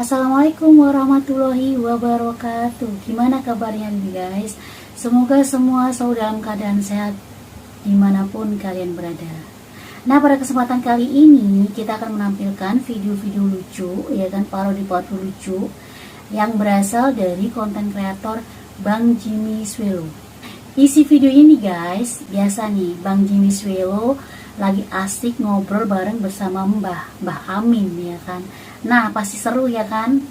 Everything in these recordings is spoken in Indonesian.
Assalamualaikum warahmatullahi wabarakatuh. Gimana kabarnya nih guys? Semoga semua selalu dalam keadaan sehat dimanapun kalian berada. Nah, pada kesempatan kali ini kita akan menampilkan video-video lucu, ya kan, parodi-parodi lucu yang berasal dari konten kreator Bang Jimmy Swelo. Isi video ini guys, biasa nih Bang Jimmy Swelo lagi asik ngobrol bareng bersama Mbah Amin, ya kan. Nah, pasti seru ya kan?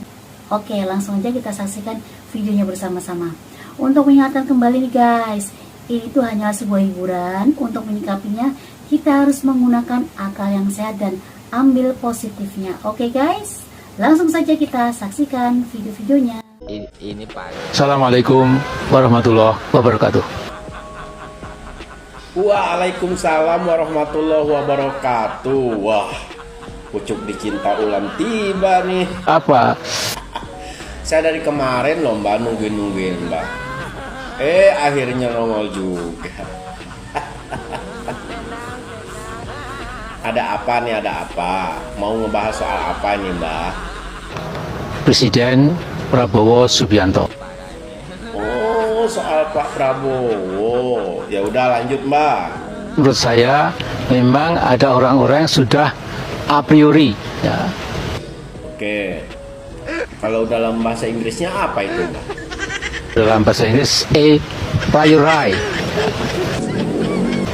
Oke, langsung aja kita saksikan videonya bersama-sama. Untuk mengingatkan kembali nih guys, ini tuh hanyalah sebuah hiburan. Untuk menyikapinya, kita harus menggunakan akal yang sehat dan ambil positifnya. Oke guys, langsung saja kita saksikan video-videonya. Ini Pak. Assalamualaikum warahmatullahi wabarakatuh. Waalaikumsalam warahmatullahi wabarakatuh. Wah, pucuk dicinta ulam tiba nih. Apa? Saya dari kemarin loh mbak, nungguin mbak. Akhirnya nongol juga. Ada apa nih, ada apa? Mau ngebahas soal apa nih mbak? Presiden Prabowo Subianto. Oh, soal Pak Prabowo. Ya udah lanjut mbak. Menurut saya memang ada orang-orang yang sudah a priori ya. Oke. Kalau dalam bahasa Inggrisnya apa itu mbak? Dalam bahasa Inggris a priori,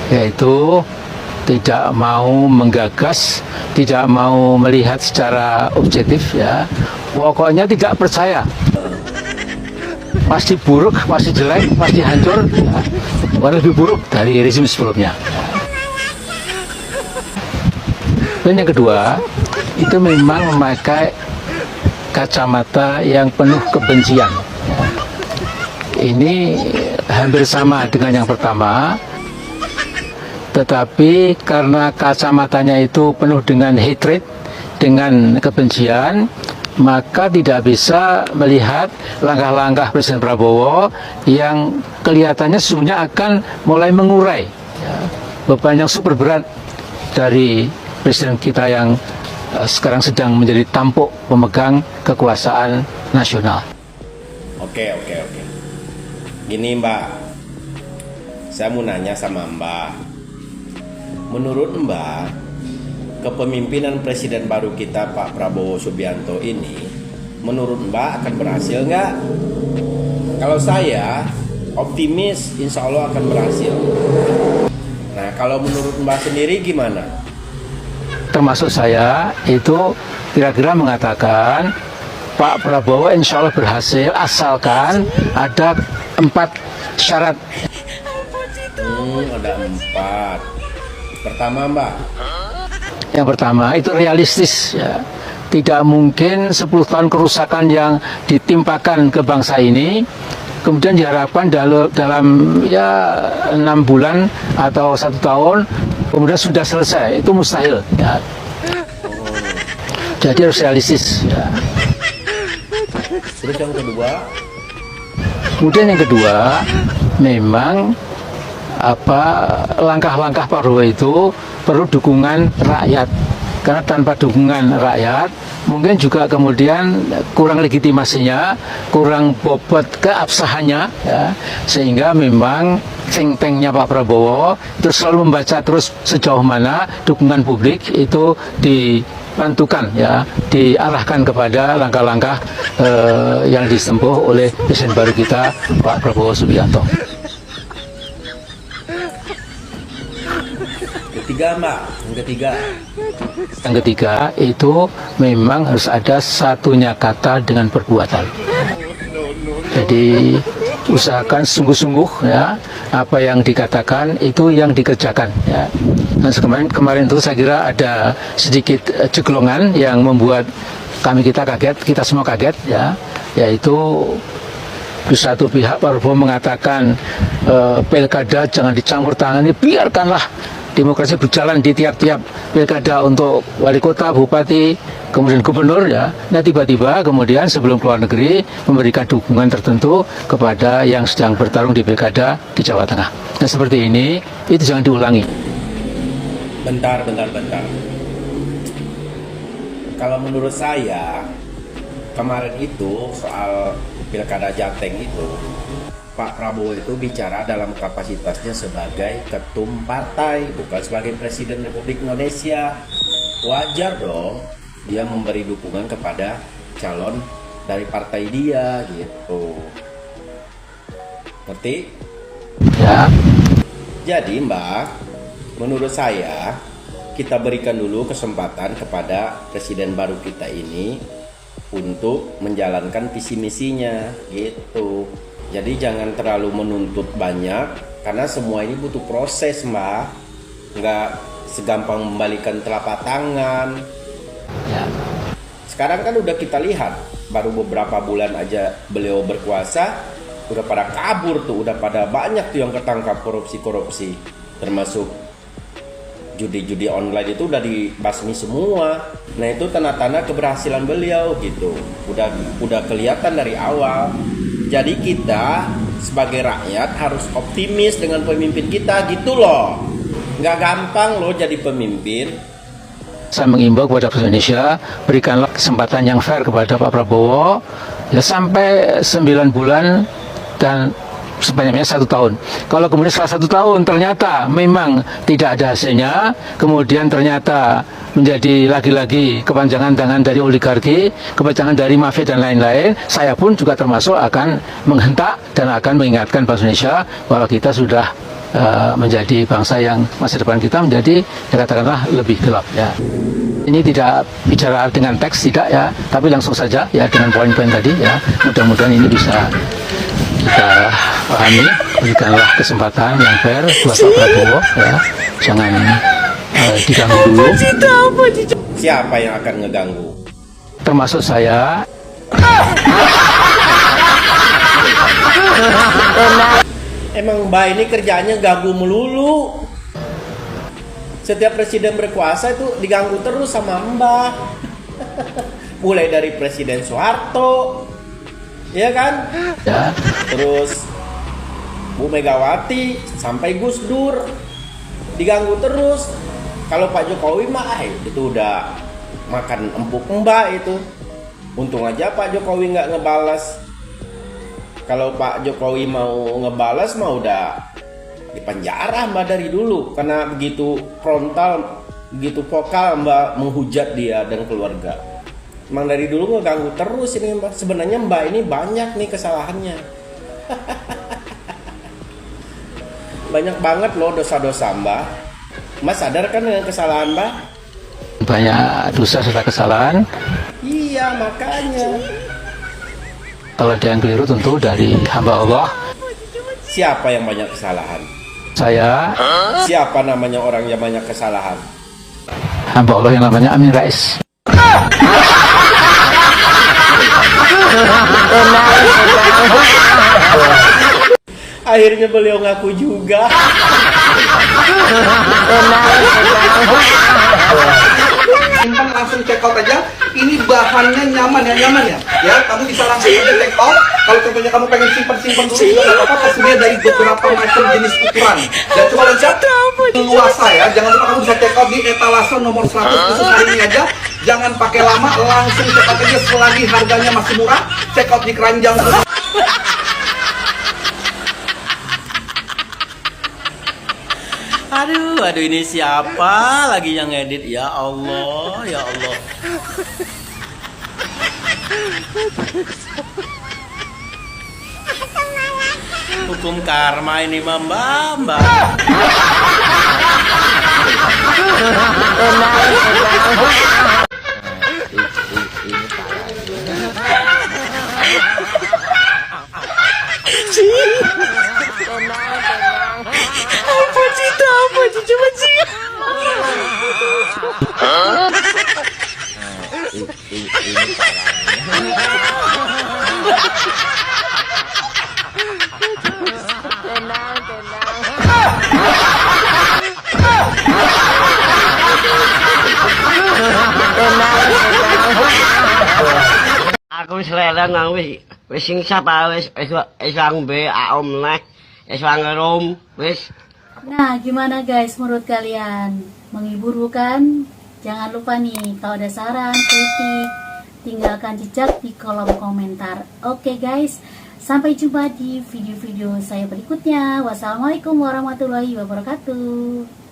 yaitu tidak mau menggagas, tidak mau melihat secara objektif ya. Pokoknya tidak percaya. Pasti buruk, pasti jelek, pasti hancur ya. Lebih buruk dari rezim sebelumnya. Dan yang kedua, itu memang memakai kacamata yang penuh kebencian. Ini hampir sama dengan yang pertama, tetapi karena kacamatanya itu penuh dengan hatred, dengan kebencian, maka tidak bisa melihat langkah-langkah Presiden Prabowo yang kelihatannya sesungguhnya akan mulai mengurai ya, beban yang super berat dari Presiden kita yang sekarang sedang menjadi tampuk pemegang kekuasaan nasional. Oke. Gini mbak, saya mau nanya sama mbak. Menurut mbak, kepemimpinan Presiden baru kita Pak Prabowo Subianto ini, menurut mbak akan berhasil nggak? Kalau saya optimis, insya Allah akan berhasil. Nah, kalau menurut mbak sendiri gimana? Termasuk saya itu kira-kira mengatakan Pak Prabowo insya Allah berhasil asalkan ada 4 syarat. Ada 4. Pertama mbak. Yang pertama itu realistis ya. Tidak mungkin 10 tahun kerusakan yang ditimpakan ke bangsa ini kemudian diharapkan dalam ya 6 bulan atau 1 tahun kemudian sudah selesai. Itu mustahil ya. Jadi harus realistis ya. Terus yang kedua? Kemudian yang kedua, memang langkah-langkah Pak Prabowo itu perlu dukungan rakyat. Karena tanpa dukungan rakyat, mungkin juga kemudian kurang legitimasinya, kurang bobot keabsahannya, ya. Sehingga memang think tanknya Pak Prabowo itu selalu membaca terus sejauh mana dukungan publik itu dibantukan, ya, diarahkan kepada langkah-langkah yang ditempuh oleh Presiden baru kita Pak Prabowo Subianto. Ketiga mbak, Yang ketiga itu memang harus ada satunya kata dengan perbuatan. Jadi usahakan sungguh-sungguh ya, apa yang dikatakan itu yang dikerjakan ya. Nah, kemarin itu saya kira ada sedikit ceglongan yang membuat kita kaget, kita semua kaget ya, yaitu di satu pihak Pak Prabowo mengatakan pilkada jangan dicampur tangani, biarkanlah demokrasi berjalan di tiap-tiap pilkada untuk wali kota, bupati, kemudian gubernur ya. Nah, tiba-tiba kemudian sebelum keluar negeri memberikan dukungan tertentu kepada yang sedang bertarung di pilkada di Jawa Tengah. Nah, seperti ini itu jangan diulangi. Bentar. Kalau menurut saya kemarin itu soal Pilkada Jateng itu, Pak Prabowo itu bicara dalam kapasitasnya sebagai ketum partai, bukan sebagai Presiden Republik Indonesia. Wajar dong dia memberi dukungan kepada calon dari partai dia gitu. Ngerti? Ya. Jadi Mbak, menurut saya kita berikan dulu kesempatan kepada presiden baru kita ini untuk menjalankan visi misinya gitu. Jadi jangan terlalu menuntut banyak karena semua ini butuh proses Mbak. Nggak segampang membalikan telapak tangan. Ya. Sekarang kan udah kita lihat, baru beberapa bulan aja beliau berkuasa, udah pada kabur tuh, udah pada banyak tuh yang ketangkap korupsi-korupsi, termasuk judi-judi online itu udah dibasmi semua. Nah itu tanda-tanda keberhasilan beliau gitu, udah kelihatan dari awal. Jadi kita sebagai rakyat harus optimis dengan pemimpin kita gitu loh. Nggak gampang loh jadi pemimpin. Saya mengimbau kepada Presiden Indonesia, berikanlah kesempatan yang fair kepada Pak Prabowo ya sampai 9 bulan dan sebanyak-banyaknya 1 tahun. Kalau kemudian setelah 1 tahun ternyata memang tidak ada hasilnya, kemudian ternyata menjadi lagi-lagi kepanjangan tangan dari oligarki, kepanjangan dari mafia dan lain-lain, saya pun juga termasuk akan menghentak dan akan mengingatkan bangsa Indonesia bahwa kita sudah menjadi bangsa yang masa depan kita menjadi katakanlah lebih gelap ya. Ini tidak bicara dengan teks tidak ya, tapi langsung saja ya dengan poin-poin tadi ya. Mudah-mudahan ini bisa kita pahami. Berikanlah kesempatan yang fair buat Pak Prabowo ya. Jangan diganggu dulu. Siapa yang akan ngeganggu? Termasuk saya. Emang Mbak ini kerjanya ganggu melulu. Setiap presiden berkuasa itu diganggu terus sama Mbak. Mulai dari Presiden Soeharto, ya kan? Ya. Terus Bu Megawati sampai Gus Dur diganggu terus. Kalau Pak Jokowi mah itu udah makan empuk Mbak itu. Untung aja Pak Jokowi nggak ngebalas. Kalau Pak Jokowi mau ngebalas mah udah di penjara Mbak dari dulu karena begitu frontal, begitu vokal Mbak menghujat dia dan keluarga. Emang dari dulu ngeganggu terus ini Mbak. Sebenarnya Mbak ini banyak nih kesalahannya. Banyak banget loh dosa-dosa Mbak. Mas sadar kan dengan kesalahan Mbak? Banyak dosa serta kesalahan. Iya makanya. Kalau ada yang keliru tentu dari hamba Allah. Siapa yang banyak kesalahan? Saya. Siapa namanya orang yang banyak kesalahan? Hamba Allah yang namanya Amin Rais. Akhirnya beliau ngaku juga. Simpan langsung check out aja. Ini bahannya nyaman ya. Ya, kamu bisa langsung aja check out. Kalau contohnya kamu pengen simpan dulu juga nggak apa-apa. Tersedia dari beberapa macam jenis ukuran. Dan coba lancar luasa ya. Jangan lupa kamu bisa check out di etalase nomor 100 khusus hari ini aja. Jangan pakai lama, langsung check out aja selagi harganya masih murah. Check out di keranjang. Aduh ini siapa lagi yang ngedit? Ya Allah, ya Allah. Hukum karma ini Mbak. Aku wis leleng wis sing sapa wis ngombe aom neh wis ngerum wis. Nah, gimana guys menurut kalian? Menghibur bukan? Jangan lupa nih, kalau ada saran, kritik, tinggalkan jejak di kolom komentar. Oke guys, sampai jumpa di video-video saya berikutnya. Wassalamualaikum warahmatullahi wabarakatuh.